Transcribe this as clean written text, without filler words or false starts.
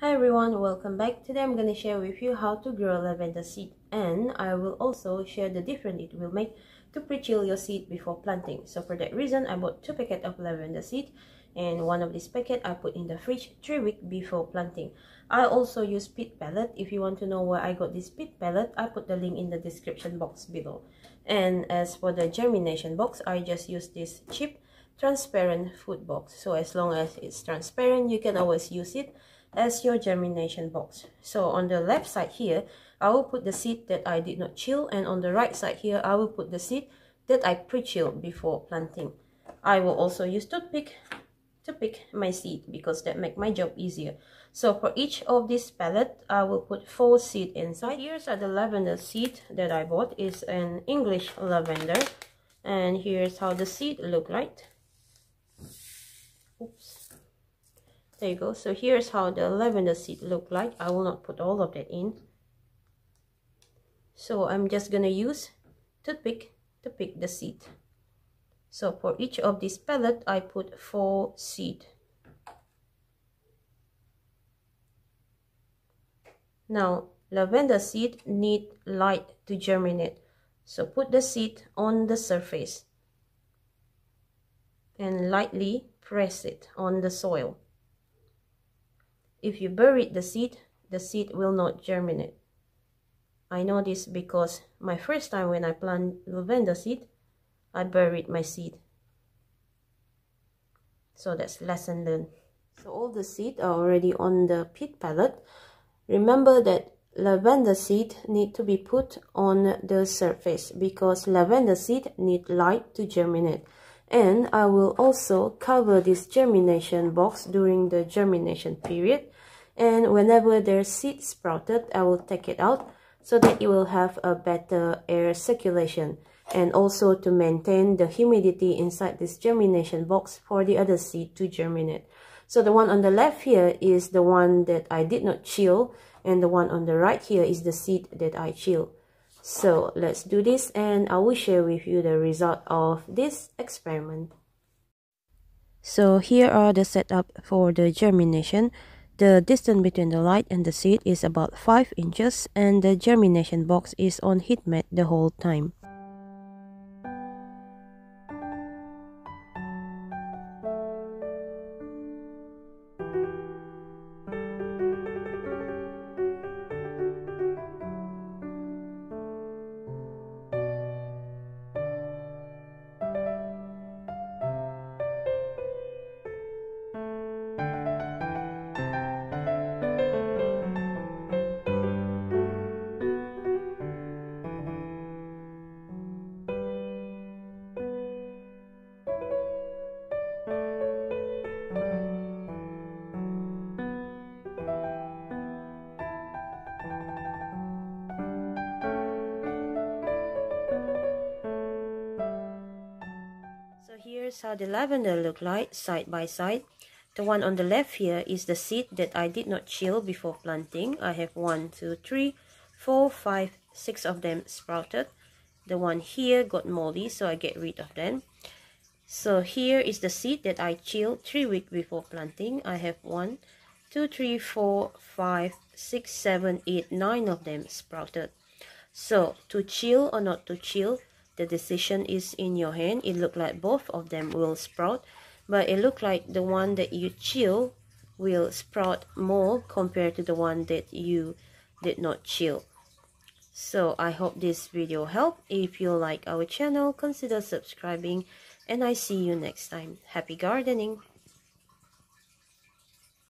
Hi everyone, welcome back. Today I'm going to share with you how to grow lavender seed, and I will also share the difference it will make to pre-chill your seed before planting. So for that reason, I bought 2 packets of lavender seed, and one of this packet I put in the fridge 3 weeks before planting. I also use peat pellet. If you want to know where I got this peat pellet, I put the link in the description box below. And as for the germination box, I just use this cheap transparent food box. So as long as it's transparent, you can always use it as your germination box. So on the left side here, I will put the seed that I did not chill, and on the right side here, I will put the seed that I pre-chilled before planting. I will also use toothpick to pick my seed because that make my job easier. So for each of this pellet, I will put 4 seed inside. Here's the lavender seed that I bought. Is an English lavender, and here's how the seed look like. Oops. There you go. So here's how the lavender seed look like. I will not put all of that in. So I'm just gonna use toothpick to pick the seed. So for each of this pellet, I put 4 seed. Now, lavender seed need light to germinate. So put the seed on the surface and lightly press it on the soil. If you bury the seed will not germinate. I know this because my first time when I planted lavender seed, I buried my seed. So that's lesson learned. So all the seed are already on the peat pellet. Remember that lavender seed need to be put on the surface because lavender seed need light to germinate. And I will also cover this germination box during the germination period. And whenever there's seed sprouted, I will take it out so that it will have a better air circulation, and also to maintain the humidity inside this germination box for the other seed to germinate. So the one on the left here is the one that I did not chill, and the one on the right here is the seed that I chill. So let's do this, and I will share with you the result of this experiment. So here are the setup for the germination. The distance between the light and the seed is about 5 inches, and the germination box is on heat mat the whole time. Here's how the lavender look like side by side. The one on the left here is the seed that I did not chill before planting. I have 1, 2, 3, 4, 5, 6 of them sprouted. The one here got moldy, so I get rid of them. So here is the seed that I chilled 3 weeks before planting. I have 1, 2, 3, 4, 5, 6, 7, 8, 9 of them sprouted. So to chill or not to chill, the decision is in your hand. It looked like both of them will sprout, but it looked like the one that you chill will sprout more compared to the one that you did not chill. So I hope this video helped. If you like our channel, consider subscribing, and I see you next time. Happy gardening!